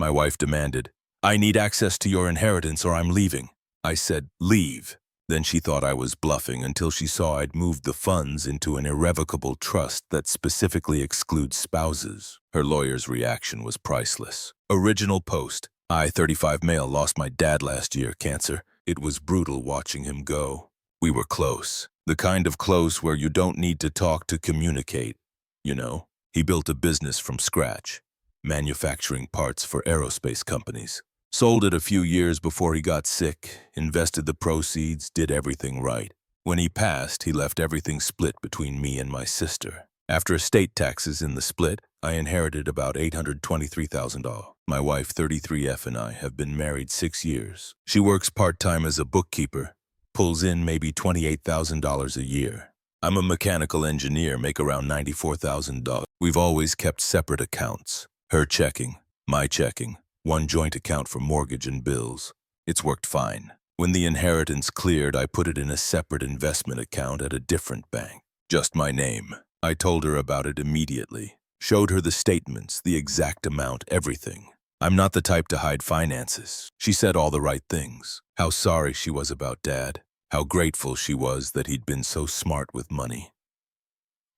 My wife demanded, "I need access to your inheritance or I'm leaving." I said, "Leave." Then she thought I was bluffing until she saw I'd moved the funds into an irrevocable trust that specifically excludes spouses. Her lawyer's reaction was priceless. Original post. I, 35 male, lost my dad last year, cancer. It was brutal watching him go. We were close. The kind of close where you don't need to talk to communicate. You know, he built a business from scratch, manufacturing parts for aerospace companies. Sold it a few years before he got sick, invested the proceeds, did everything right. When he passed, he left everything split between me and my sister. After estate taxes in the split, I inherited about $823,000. My wife, 33F, and I have been married 6 years. She works part-time as a bookkeeper, pulls in maybe $28,000 a year. I'm a mechanical engineer, make around $94,000. We've always kept separate accounts. Her checking, my checking. One joint account for mortgage and bills. It's worked fine. When the inheritance cleared, I put it in a separate investment account at a different bank. Just my name. I told her about it immediately. Showed her the statements, the exact amount, everything. I'm not the type to hide finances. She said all the right things. How sorry she was about Dad. How grateful she was that he'd been so smart with money.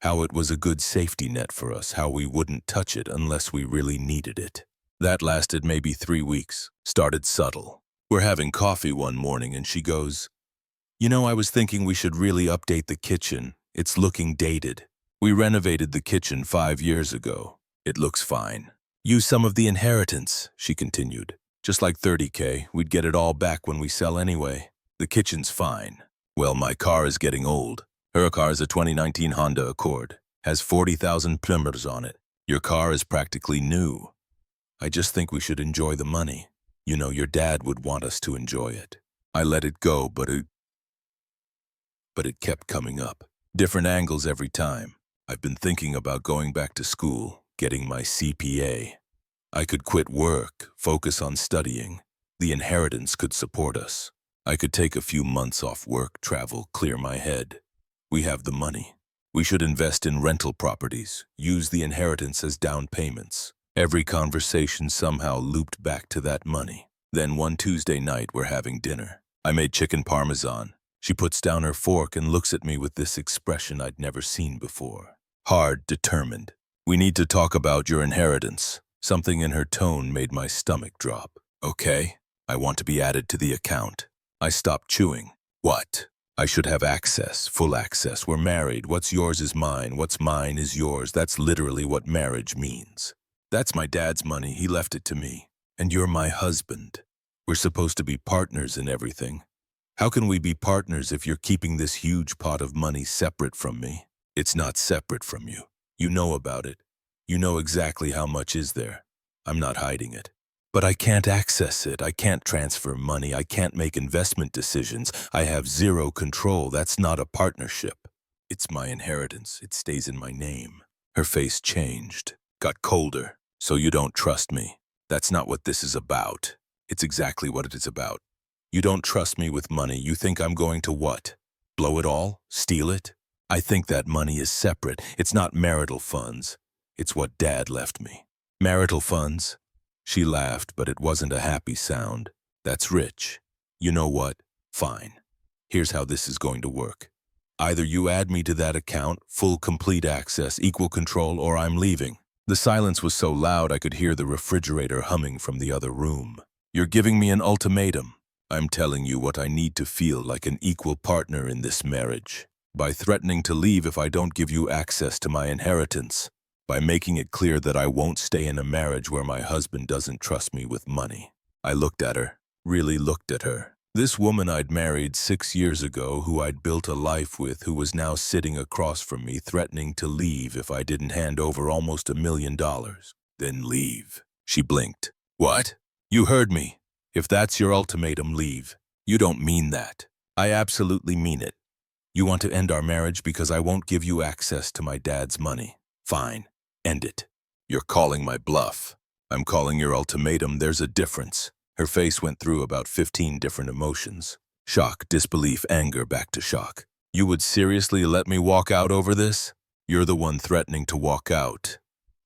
How it was a good safety net for us, how we wouldn't touch it unless we really needed it. That lasted maybe 3 weeks, started subtle. We're having coffee one morning and she goes, "You know, I was thinking we should really update the kitchen. It's looking dated. We renovated the kitchen 5 years ago. It looks fine. Use some of the inheritance," she continued. "Just like $30K, we'd get it all back when we sell anyway. The kitchen's fine. Well, my car is getting old. Her car is a 2019 Honda Accord. Has 40,000 kilometers on it. Your car is practically new. I just think we should enjoy the money. You know, your dad would want us to enjoy it." I let it go, but it kept coming up. Different angles every time. I've been thinking about going back to school, getting my CPA. I could quit work, focus on studying. The inheritance could support us. I could take a few months off work, travel, clear my head. We have the money. We should invest in rental properties, use the inheritance as down payments. Every conversation somehow looped back to that money. Then one Tuesday night, we're having dinner. I made chicken parmesan. She puts down her fork and looks at me with this expression I'd never seen before. Hard, determined. "We need to talk about your inheritance." Something in her tone made my stomach drop. "Okay, I want to be added to the account." I stopped chewing. "What?" "I should have access, full access. We're married. What's yours is mine. What's mine is yours. That's literally what marriage means. That's my dad's money. He left it to me. And you're my husband. We're supposed to be partners in everything. How can we be partners if you're keeping this huge pot of money separate from me?" "It's not separate from you. You know about it. You know exactly how much is there. I'm not hiding it." "But I can't access it. I can't transfer money. I can't make investment decisions. I have zero control. That's not a partnership. It's my inheritance. It stays in my name." Her face changed, got colder. "So you don't trust me. That's not what this is about." "It's exactly what it is about. You don't trust me with money. You think I'm going to what? Blow it all? Steal it? I think that money is separate. It's not marital funds. It's what Dad left me." "Marital funds?" She laughed, but it wasn't a happy sound. "That's rich. You know what? Fine. Here's how this is going to work. Either you add me to that account, full complete access, equal control, or I'm leaving." The silence was so loud I could hear the refrigerator humming from the other room. "You're giving me an ultimatum. I'm telling you what I need to feel like an equal partner in this marriage. By threatening to leave if I don't give you access to my inheritance. By making it clear that I won't stay in a marriage where my husband doesn't trust me with money." I looked at her, really looked at her. This woman I'd married 6 years ago, who I'd built a life with, who was now sitting across from me threatening to leave if I didn't hand over almost $1 million. "Then leave." She blinked. "What? You heard me. If that's your ultimatum, leave." "You don't mean that." "I absolutely mean it. You want to end our marriage because I won't give you access to my dad's money. Fine. End it." "You're calling my bluff." "I'm calling your ultimatum. There's a difference." Her face went through about 15 different emotions. Shock, disbelief, anger, back to shock. "You would seriously let me walk out over this?" "You're the one threatening to walk out.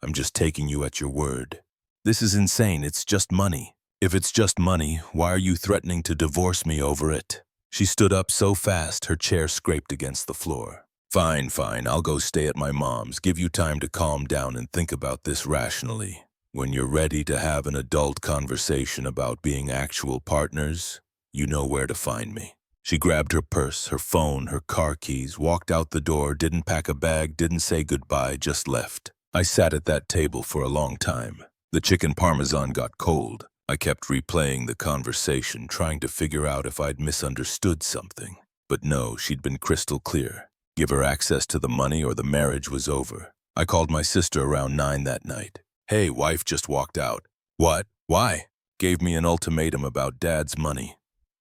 I'm just taking you at your word." This is insane. It's just money. If it's just money, why are you threatening to divorce me over it? She stood up so fast her chair scraped against the floor. Fine, fine, I'll go stay at my mom's. Give you time to calm down and think about this rationally. When you're ready to have an adult conversation about being actual partners, you know where to find me. She grabbed her purse, her phone, her car keys, walked out the door, didn't pack a bag, didn't say goodbye, just left. I sat at that table for a long time. The chicken parmesan got cold. I kept replaying the conversation, trying to figure out if I'd misunderstood something. But no, she'd been crystal clear. Give her access to the money or the marriage was over. I called my sister around 9 that night. Hey, wife just walked out. What? Why? Gave me an ultimatum about dad's money.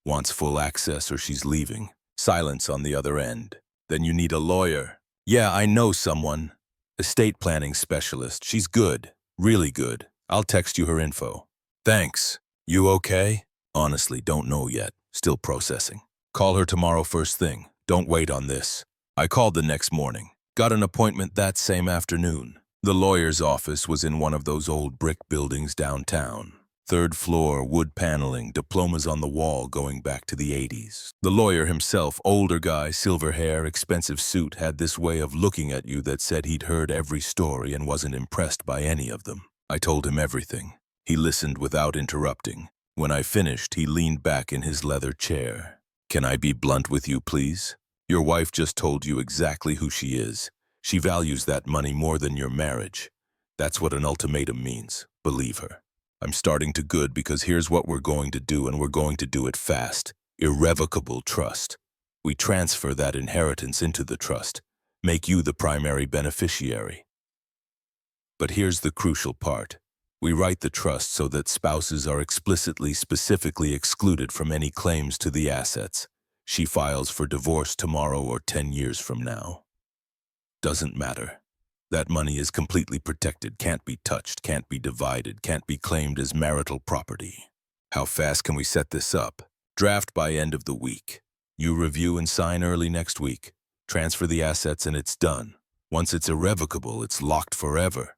Wants full access or she's leaving. Silence on the other end. Then you need a lawyer. Yeah, I know someone. Estate planning specialist. She's good. Really good. I'll text you her info. Thanks. You okay? Honestly, don't know yet. Still processing. Call her tomorrow first thing. Don't wait on this. I called the next morning. Got an appointment that same afternoon. The lawyer's office was in one of those old brick buildings downtown. 3rd floor, wood paneling, diplomas on the wall going back to the 80s. The lawyer himself, older guy, silver hair, expensive suit, had this way of looking at you that said he'd heard every story and wasn't impressed by any of them. I told him everything. He listened without interrupting. When I finished, he leaned back in his leather chair. Can I be blunt with you, please? Your wife just told you exactly who she is. She values that money more than your marriage. That's what an ultimatum means. Believe her. I'm starting to good because here's what we're going to do, and we're going to do it fast. Irrevocable trust. We transfer that inheritance into the trust. Make you the primary beneficiary. But here's the crucial part. We write the trust so that spouses are specifically excluded from any claims to the assets. She files for divorce tomorrow or 10 years from now. Doesn't matter. That money is completely protected, can't be touched, can't be divided, can't be claimed as marital property. How fast can we set this up? Draft by end of the week. You review and sign early next week. Transfer the assets and it's done. Once it's irrevocable, it's locked forever.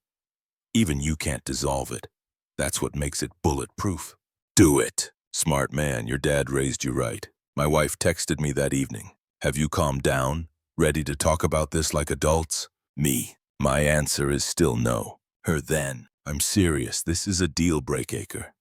Even you can't dissolve it. That's what makes it bulletproof. Do it. Smart man, your dad raised you right. My wife texted me that evening. Have you calmed down? Ready to talk about this like adults? Me. My answer is still no. Her then. I'm serious. This is a deal breaker.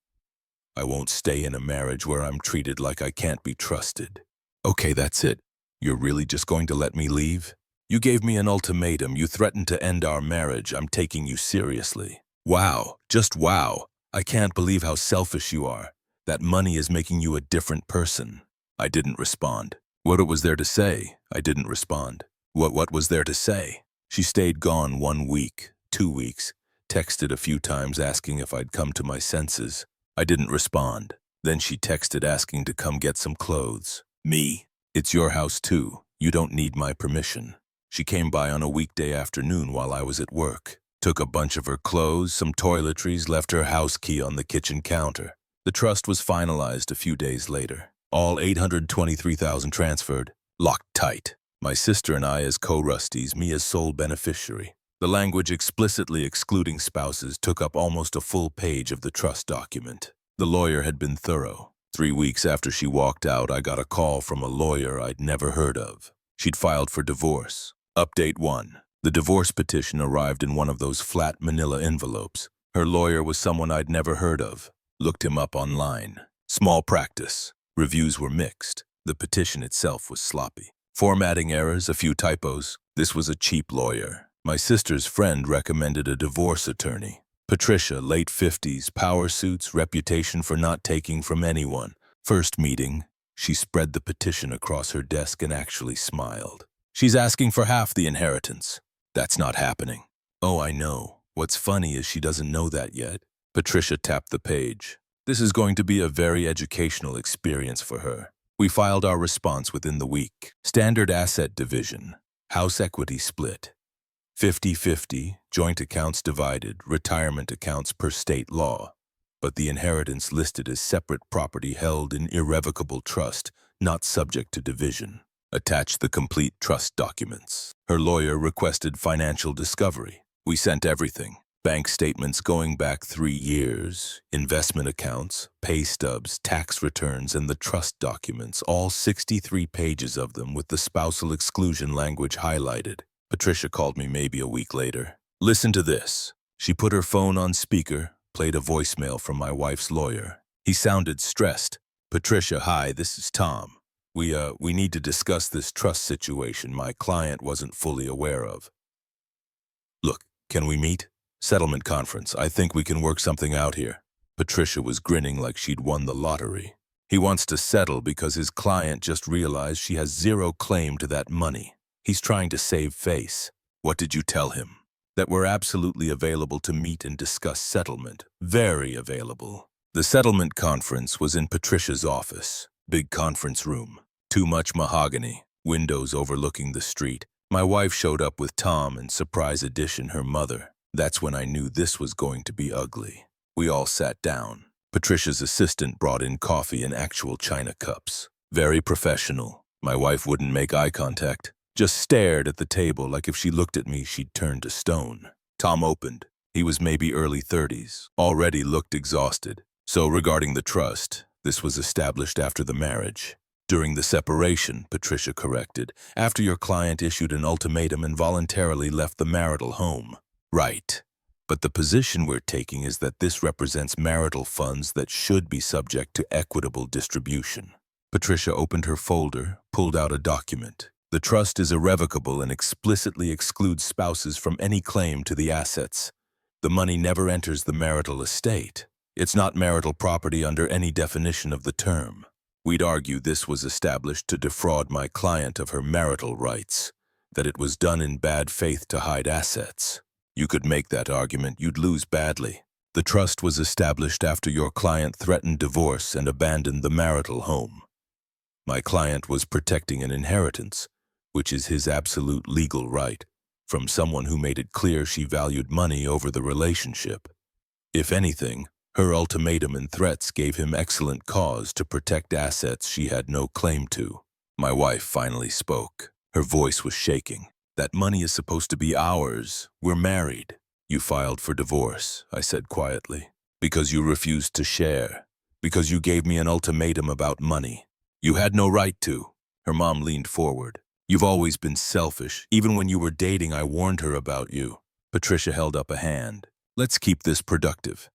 I won't stay in a marriage where I'm treated like I can't be trusted. Okay, that's it. You're really just going to let me leave? You gave me an ultimatum. You threatened to end our marriage. I'm taking you seriously. Wow. Just wow. I can't believe how selfish you are. That money is making you a different person. I didn't respond. What was there to say? I didn't respond. What was there to say? She stayed gone 1 week, 2 weeks, texted a few times asking if I'd come to my senses. I didn't respond. Then she texted asking to come get some clothes. Me? It's your house too. You don't need my permission. She came by on a weekday afternoon while I was at work. Took a bunch of her clothes, some toiletries, left her house key on the kitchen counter. The trust was finalized a few days later. All $823,000 transferred. Locked tight. My sister and I as co-rusties, me as sole beneficiary. The language explicitly excluding spouses took up almost a full page of the trust document. The lawyer had been thorough. 3 weeks after she walked out, I got a call from a lawyer I'd never heard of. She'd filed for divorce. Update 1. The divorce petition arrived in one of those flat manila envelopes. Her lawyer was someone I'd never heard of. Looked him up online. Small practice. Reviews were mixed. The petition itself was sloppy. Formatting errors, a few typos. This was a cheap lawyer. My sister's friend recommended a divorce attorney. Patricia, late 50s, power suits, reputation for not taking from anyone. First meeting, she spread the petition across her desk and actually smiled. She's asking for half the inheritance. That's not happening. Oh, I know. What's funny is she doesn't know that yet. Patricia tapped the page. This is going to be a very educational experience for her. We filed our response within the week. Standard asset division. House equity split. 50-50, joint accounts divided, retirement accounts per state law. But the inheritance listed as separate property held in irrevocable trust, not subject to division. Attached the complete trust documents. Her lawyer requested financial discovery. We sent everything. Bank statements going back 3 years, investment accounts, pay stubs, tax returns, and the trust documents, all 63 pages of them with the spousal exclusion language highlighted. Patricia called me maybe a week later. Listen to this. She put her phone on speaker, played a voicemail from my wife's lawyer. He sounded stressed. Patricia, hi, this is Tom. We need to discuss this trust situation my client wasn't fully aware of. Look, can we meet? Settlement conference. I think we can work something out here. Patricia was grinning like she'd won the lottery. He wants to settle because his client just realized she has zero claim to that money. He's trying to save face. What did you tell him? That we're absolutely available to meet and discuss settlement. Very available. The settlement conference was in Patricia's office. Big conference room. Too much mahogany. Windows overlooking the street. My wife showed up with Tom and surprise addition her mother. That's when I knew this was going to be ugly. We all sat down. Patricia's assistant brought in coffee in actual china cups. Very professional. My wife wouldn't make eye contact. Just stared at the table like if she looked at me, she'd turn to stone. Tom opened. He was maybe early 30s. Already looked exhausted. So regarding the trust, this was established after the marriage. During the separation, Patricia corrected, after your client issued an ultimatum and voluntarily left the marital home. Right. But the position we're taking is that this represents marital funds that should be subject to equitable distribution. Patricia opened her folder, pulled out a document. The trust is irrevocable and explicitly excludes spouses from any claim to the assets. The money never enters the marital estate. It's not marital property under any definition of the term. We'd argue this was established to defraud my client of her marital rights, that it was done in bad faith to hide assets. You could make that argument, you'd lose badly. The trust was established after your client threatened divorce and abandoned the marital home. My client was protecting an inheritance, which is his absolute legal right, from someone who made it clear she valued money over the relationship. If anything, her ultimatum and threats gave him excellent cause to protect assets she had no claim to. My wife finally spoke. Her voice was shaking. That money is supposed to be ours. We're married. You filed for divorce, I said quietly, because you refused to share, because you gave me an ultimatum about money. You had no right to. Her mom leaned forward. You've always been selfish. Even when you were dating, I warned her about you. Patricia held up a hand. Let's keep this productive.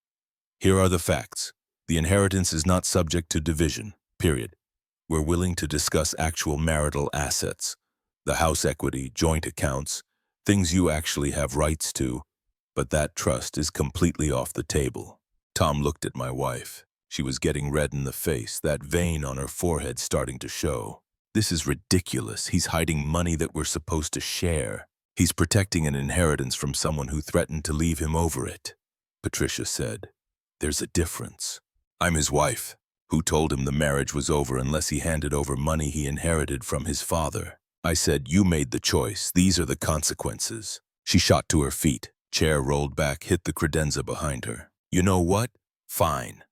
Here are the facts. The inheritance is not subject to division, period. We're willing to discuss actual marital assets. The house equity, joint accounts, things you actually have rights to, but that trust is completely off the table. Tom looked at my wife. She was getting red in the face, that vein on her forehead starting to show. This is ridiculous. He's hiding money that we're supposed to share. He's protecting an inheritance from someone who threatened to leave him over it. Patricia said, there's a difference. I'm his wife. Who told him the marriage was over unless he handed over money he inherited from his father? I said, you made the choice. These are the consequences. She shot to her feet. Chair rolled back, hit the credenza behind her. You know what? Fine.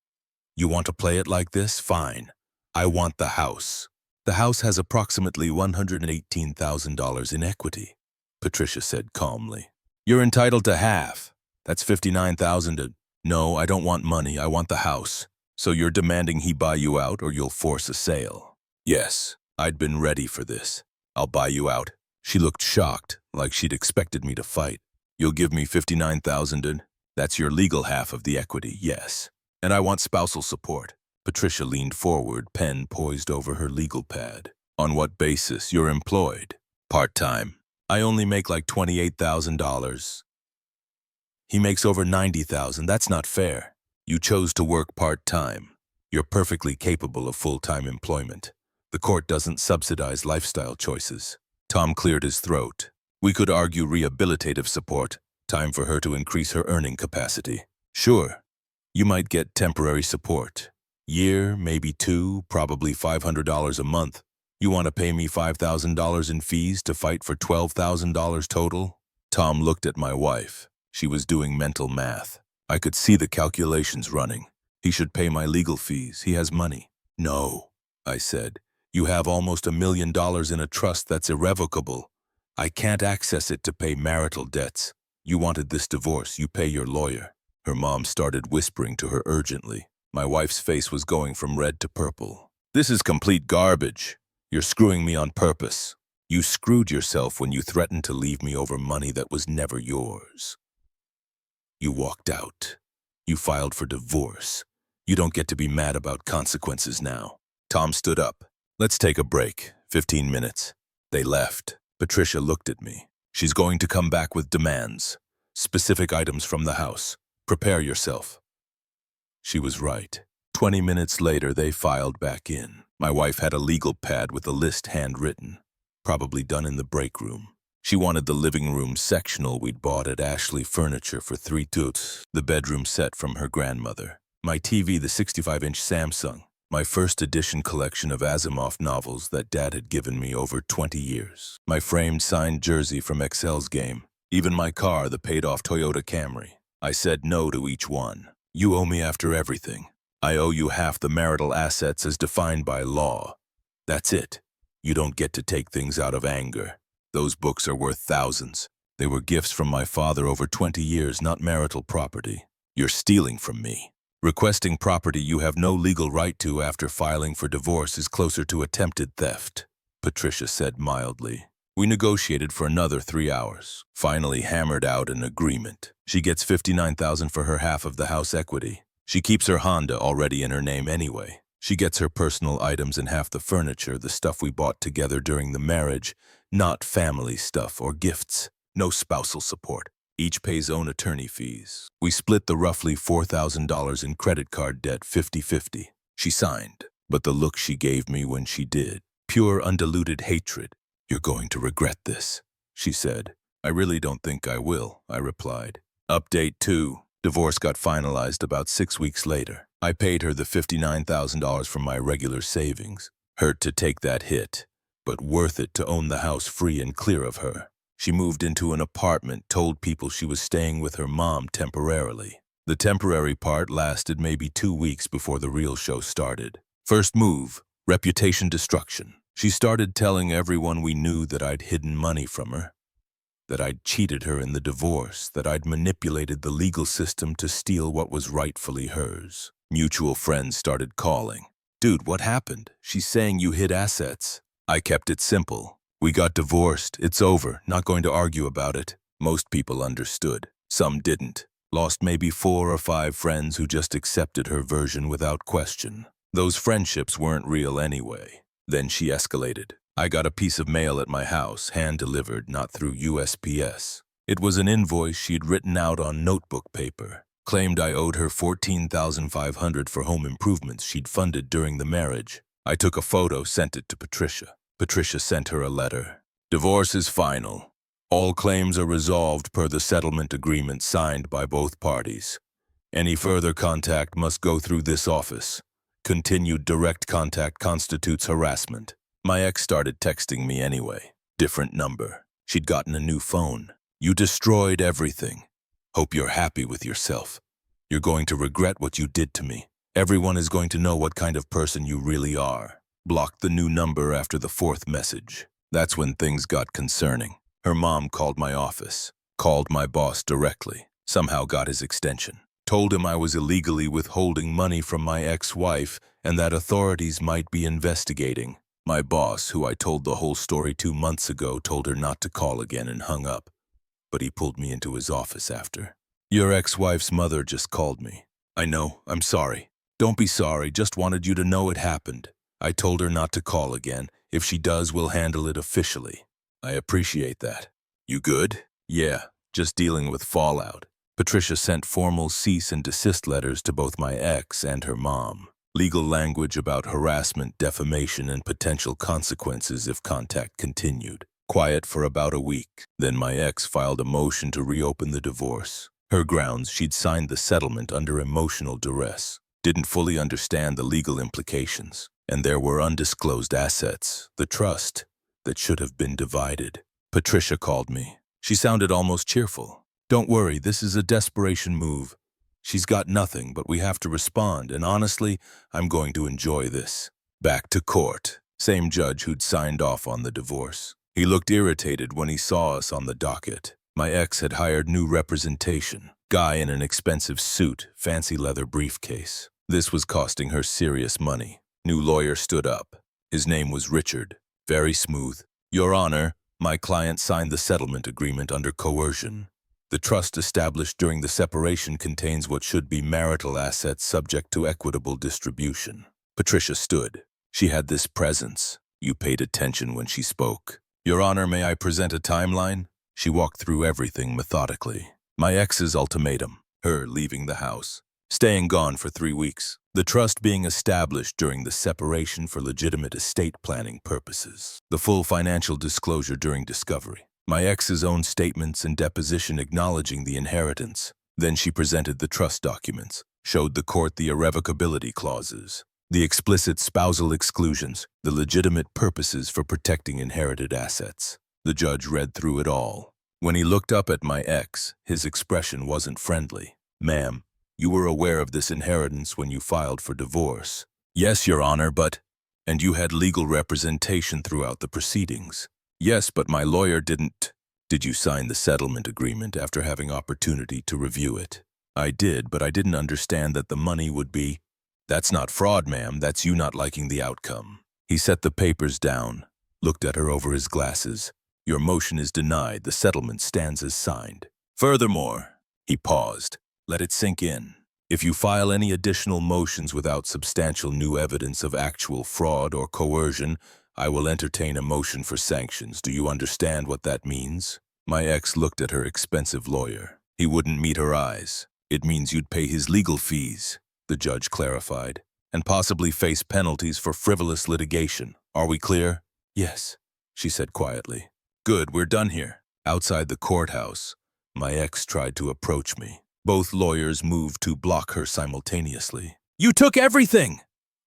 You want to play it like this? Fine. I want the house. The house has approximately $118,000 in equity, Patricia said calmly. You're entitled to half. That's $59,000. No, I don't want money. I want the house. So you're demanding he buy you out or you'll force a sale? Yes, I'd been ready for this. I'll buy you out. She looked shocked, like she'd expected me to fight. You'll give me $59,000. That's your legal half of the equity, yes. And I want spousal support. Patricia leaned forward, pen poised over her legal pad. On what basis? You're employed. Part-time. I only make like $28,000. He makes over $90,000. That's not fair. You chose to work part-time. You're perfectly capable of full-time employment. The court doesn't subsidize lifestyle choices. Tom cleared his throat. We could argue rehabilitative support. Time for her to increase her earning capacity. Sure. You might get temporary support. Year, maybe 2, probably $500 a month. You want to pay me $5,000 in fees to fight for $12,000 total? Tom looked at my wife. She was doing mental math. I could see the calculations running. He should pay my legal fees. He has money. No, I said. You have almost $1 million in a trust that's irrevocable. I can't access it to pay marital debts. You wanted this divorce, you pay your lawyer." Her mom started whispering to her urgently. My wife's face was going from red to purple. "This is complete garbage. You're screwing me on purpose. You screwed yourself when you threatened to leave me over money that was never yours. You walked out. You filed for divorce. You don't get to be mad about consequences now." Tom stood up. "Let's take a break. 15 minutes. They left. Patricia looked at me. "She's going to come back with demands. Specific items from the house. Prepare yourself." She was right. 20 minutes later, they filed back in. My wife had a legal pad with a list handwritten, probably done in the break room. She wanted the living room sectional we'd bought at Ashley Furniture for $3,000, the bedroom set from her grandmother, my TV, the 65-inch Samsung, my first edition collection of Asimov novels that Dad had given me over 20 years, my framed signed jersey from Excel's game, even my car, the paid-off Toyota Camry. I said no to each one. "You owe me after everything. I owe you half the marital assets as defined by law. That's it. You don't get to take things out of anger. Those books are worth thousands. They were gifts from my father over 20 years, not marital property. You're stealing from me. Requesting property you have no legal right to after filing for divorce is closer to attempted theft," Patricia said mildly. We negotiated for another 3 hours, finally hammered out an agreement. She gets $59,000 for her half of the house equity. She keeps her Honda already in her name anyway. She gets her personal items and half the furniture, the stuff we bought together during the marriage, not family stuff or gifts. No spousal support. Each pays own attorney fees. We split the roughly $4,000 in credit card debt 50-50. She signed, but the look she gave me when she did, pure undiluted hatred. "You're going to regret this," she said. "I really don't think I will," I replied. Update 2. Divorce got finalized about 6 weeks later. I paid her the $59,000 from my regular savings. Hurt to take that hit, but worth it to own the house free and clear of her. She moved into an apartment, told people she was staying with her mom temporarily. The temporary part lasted maybe 2 weeks before the real show started. First move, reputation destruction. She started telling everyone we knew that I'd hidden money from her, that I'd cheated her in the divorce, that I'd manipulated the legal system to steal what was rightfully hers. Mutual friends started calling. "Dude, what happened? She's saying you hid assets." I kept it simple. "We got divorced. It's over. Not going to argue about it." Most people understood. Some didn't. Lost maybe 4 or 5 friends who just accepted her version without question. Those friendships weren't real anyway. Then she escalated. I got a piece of mail at my house, hand-delivered, not through USPS. It was an invoice she'd written out on notebook paper. Claimed I owed her $14,500 for home improvements she'd funded during the marriage. I took a photo, sent it to Patricia. Patricia sent her a letter. "Divorce is final. All claims are resolved per the settlement agreement signed by both parties. Any further contact must go through this office. Continued direct contact constitutes harassment." My ex started texting me anyway. Different number. She'd gotten a new phone. "You destroyed everything. Hope you're happy with yourself. You're going to regret what you did to me. Everyone is going to know what kind of person you really are." Blocked the new number after the 4th message. That's when things got concerning. Her mom called my office. Called my boss directly. Somehow got his extension. Told him I was illegally withholding money from my ex-wife and that authorities might be investigating. My boss, who I told the whole story 2 months ago, told her not to call again and hung up. But he pulled me into his office after. "Your ex-wife's mother just called me." "I know, I'm sorry." "Don't be sorry, just wanted you to know it happened. I told her not to call again. If she does, we'll handle it officially." "I appreciate that." "You good?" "Yeah, just dealing with fallout." Patricia sent formal cease and desist letters to both my ex and her mom. Legal language about harassment, defamation, and potential consequences if contact continued. Quiet for about a week. Then my ex filed a motion to reopen the divorce. Her grounds, she'd signed the settlement under emotional duress. Didn't fully understand the legal implications. And there were undisclosed assets, the trust, that should have been divided. Patricia called me. She sounded almost cheerful. "Don't worry, this is a desperation move. She's got nothing, but we have to respond, and honestly, I'm going to enjoy this." Back to court. Same judge who'd signed off on the divorce. He looked irritated when he saw us on the docket. My ex had hired new representation. Guy in an expensive suit, fancy leather briefcase. This was costing her serious money. New lawyer stood up. His name was Richard. Very smooth. Your Honor, my client signed the settlement agreement under coercion. The trust established during the separation contains what should be marital assets subject to equitable distribution. Patricia stood. She had this presence. You paid attention when she spoke. Your Honor, may I present a timeline? She walked through everything methodically. My ex's ultimatum, her leaving the house, staying gone for 3 weeks, the trust being established during the separation for legitimate estate planning purposes, the full financial disclosure during discovery, my ex's own statements and deposition acknowledging the inheritance. Then she presented the trust documents, showed the court the irrevocability clauses, the explicit spousal exclusions, the legitimate purposes for protecting inherited assets. The judge read through it all. When he looked up at my ex, his expression wasn't friendly. Ma'am, you were aware of this inheritance when you filed for divorce. Yes, Your Honor, but... And you had legal representation throughout the proceedings. Yes, but my lawyer didn't. Did you sign the settlement agreement after having opportunity to review it? I did, but I didn't understand that the money would be... That's not fraud, ma'am. That's you not liking the outcome. He set the papers down, looked at her over his glasses. Your motion is denied. The settlement stands as signed. Furthermore, he paused. Let it sink in. If you file any additional motions without substantial new evidence of actual fraud or coercion, I will entertain a motion for sanctions. Do you understand what that means? My ex looked at her expensive lawyer. He wouldn't meet her eyes. It means you'd pay his legal fees, the judge clarified, and possibly face penalties for frivolous litigation. Are we clear? Yes, she said quietly. Good, we're done here. Outside the courthouse, my ex tried to approach me. Both lawyers moved to block her simultaneously. You took everything!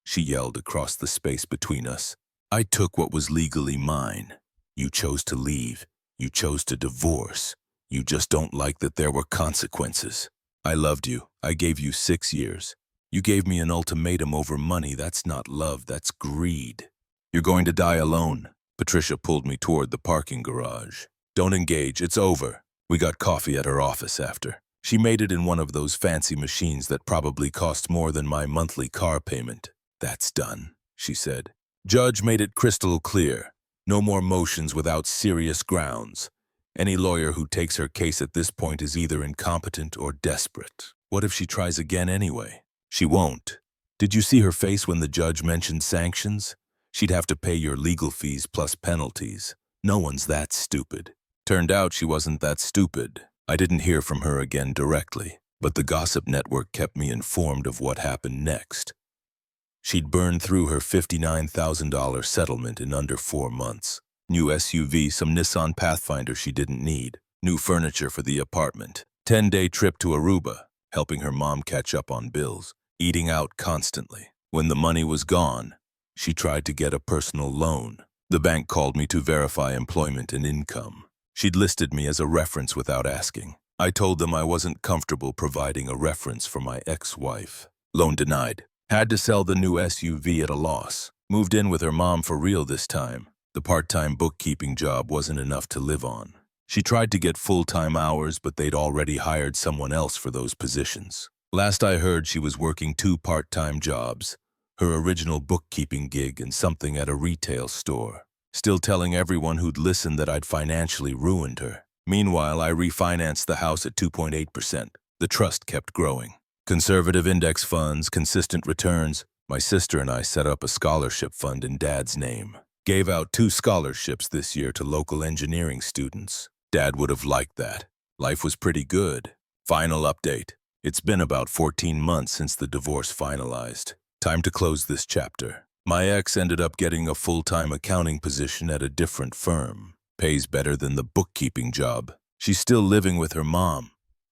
She yelled across the space between us. I took what was legally mine. You chose to leave. You chose to divorce. You just don't like that there were consequences. I loved you. I gave you 6 years. You gave me an ultimatum over money. That's not love, that's greed. You're going to die alone. Patricia pulled me toward the parking garage. Don't engage, it's over. We got coffee at her office after. She made it in one of those fancy machines that probably cost more than my monthly car payment. That's done, she said. Judge made it crystal clear. No more motions without serious grounds. Any lawyer who takes her case at this point is either incompetent or desperate. What if she tries again anyway? She won't. Did you see her face when the judge mentioned sanctions? She'd have to pay your legal fees plus penalties. No one's that stupid. Turned out she wasn't that stupid. I didn't hear from her again directly, but the gossip network kept me informed of what happened next. She'd burned through her $59,000 settlement in under 4 months. New SUV, some Nissan Pathfinder she didn't need, new furniture for the apartment, 10-day trip to Aruba, helping her mom catch up on bills, eating out constantly. When the money was gone, she tried to get a personal loan. The bank called me to verify employment and income. She'd listed me as a reference without asking. I told them I wasn't comfortable providing a reference for my ex-wife. Loan denied. Had to sell the new SUV at a loss. Moved in with her mom for real this time. The part-time bookkeeping job wasn't enough to live on. She tried to get full-time hours, but they'd already hired someone else for those positions. Last I heard, she was working 2 part-time jobs. Her original bookkeeping gig and something at a retail store. Still telling everyone who'd listened that I'd financially ruined her. Meanwhile, I refinanced the house at 2.8%. The trust kept growing. Conservative index funds, consistent returns. My sister and I set up a scholarship fund in Dad's name. Gave out 2 scholarships this year to local engineering students. Dad would have liked that. Life was pretty good. Final update. It's been about 14 months since the divorce finalized. Time to close this chapter. My ex ended up getting a full-time accounting position at a different firm. Pays better than the bookkeeping job. She's still living with her mom,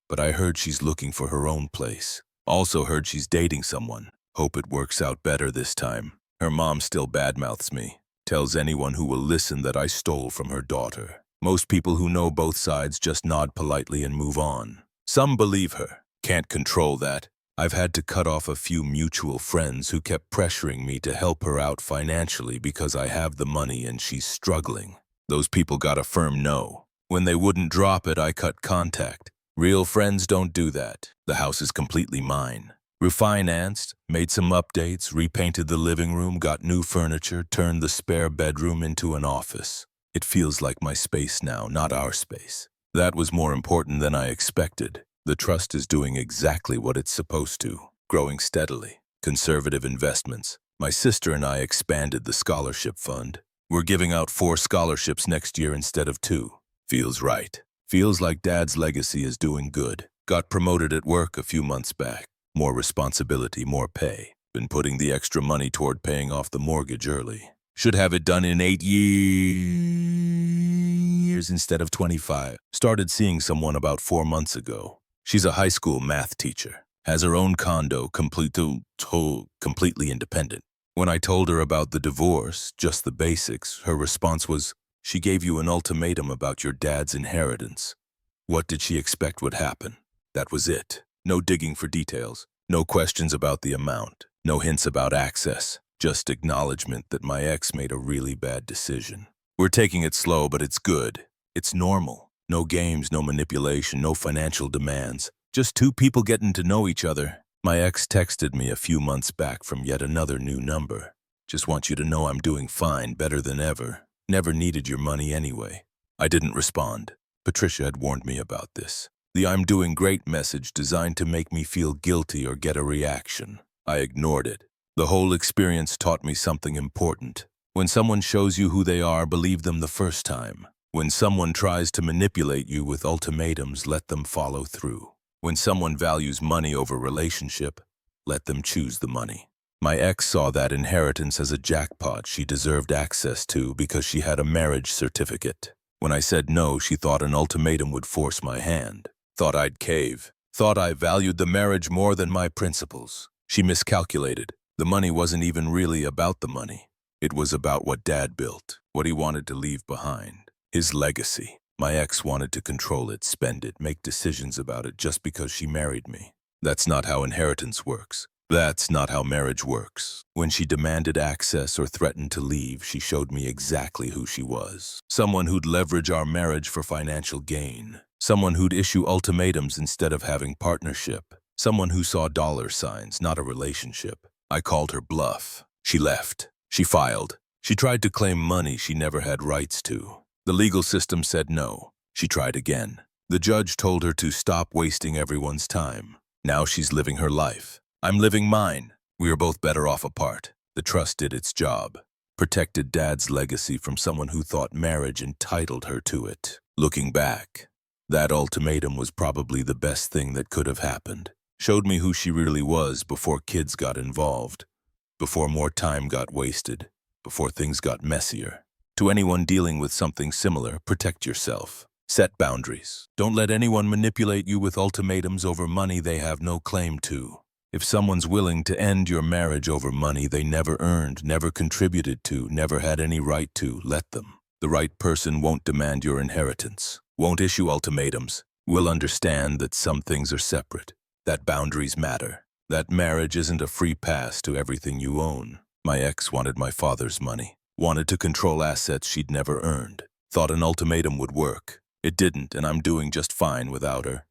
but I heard she's looking for her own place. Also heard she's dating someone. Hope it works out better this time. Her mom still badmouths me. Tells anyone who will listen that I stole from her daughter. Most people who know both sides just nod politely and move on. Some believe her. Can't control that. I've had to cut off a few mutual friends who kept pressuring me to help her out financially because I have the money and she's struggling. Those people got a firm no. When they wouldn't drop it, I cut contact. Real friends don't do that. The house is completely mine. Refinanced, made some updates, repainted the living room, got new furniture, turned the spare bedroom into an office. It feels like my space now, not our space. That was more important than I expected. The trust is doing exactly what it's supposed to, growing steadily. Conservative investments. My sister and I expanded the scholarship fund. We're giving out 4 scholarships next year instead of 2. Feels right. Feels like Dad's legacy is doing good. Got promoted at work a few months back. More responsibility, more pay. Been putting the extra money toward paying off the mortgage early. Should have it done in 8 years instead of 25. Started seeing someone about 4 months ago. She's a high school math teacher. Has her own condo, completely independent. When I told her about the divorce, just the basics, her response was, "She gave you an ultimatum about your dad's inheritance." What did she expect would happen? That was it. No digging for details. No questions about the amount. No hints about access. Just acknowledgement that my ex made a really bad decision. We're taking it slow, but it's good. It's normal. No games, no manipulation, no financial demands. Just 2 people getting to know each other. My ex texted me a few months back from yet another new number. "Just want you to know I'm doing fine, better than ever. Never needed your money anyway." I didn't respond. Patricia had warned me about this. The "I'm doing great" message designed to make me feel guilty or get a reaction. I ignored it. The whole experience taught me something important. When someone shows you who they are, believe them the first time. When someone tries to manipulate you with ultimatums, let them follow through. When someone values money over relationship, let them choose the money. My ex saw that inheritance as a jackpot she deserved access to because she had a marriage certificate. When I said no, she thought an ultimatum would force my hand. Thought I'd cave. Thought I valued the marriage more than my principles. She miscalculated. The money wasn't even really about the money. It was about what Dad built, what he wanted to leave behind. His legacy. My ex wanted to control it, spend it, make decisions about it just because she married me. That's not how inheritance works. That's not how marriage works. When she demanded access or threatened to leave, she showed me exactly who she was. Someone who'd leverage our marriage for financial gain. Someone who'd issue ultimatums instead of having partnership. Someone who saw dollar signs, not a relationship. I called her bluff. She left. She filed. She tried to claim money she never had rights to. The legal system said no. She tried again. The judge told her to stop wasting everyone's time. Now she's living her life. I'm living mine. We are both better off apart. The trust did its job. Protected Dad's legacy from someone who thought marriage entitled her to it. Looking back, that ultimatum was probably the best thing that could have happened. Showed me who she really was before kids got involved. Before more time got wasted. Before things got messier. To anyone dealing with something similar, protect yourself. Set boundaries. Don't let anyone manipulate you with ultimatums over money they have no claim to. If someone's willing to end your marriage over money they never earned, never contributed to, never had any right to, let them. The right person won't demand your inheritance, won't issue ultimatums, will understand that some things are separate, that boundaries matter, that marriage isn't a free pass to everything you own. My ex wanted my father's money. Wanted to control assets she'd never earned. Thought an ultimatum would work. It didn't, and I'm doing just fine without her.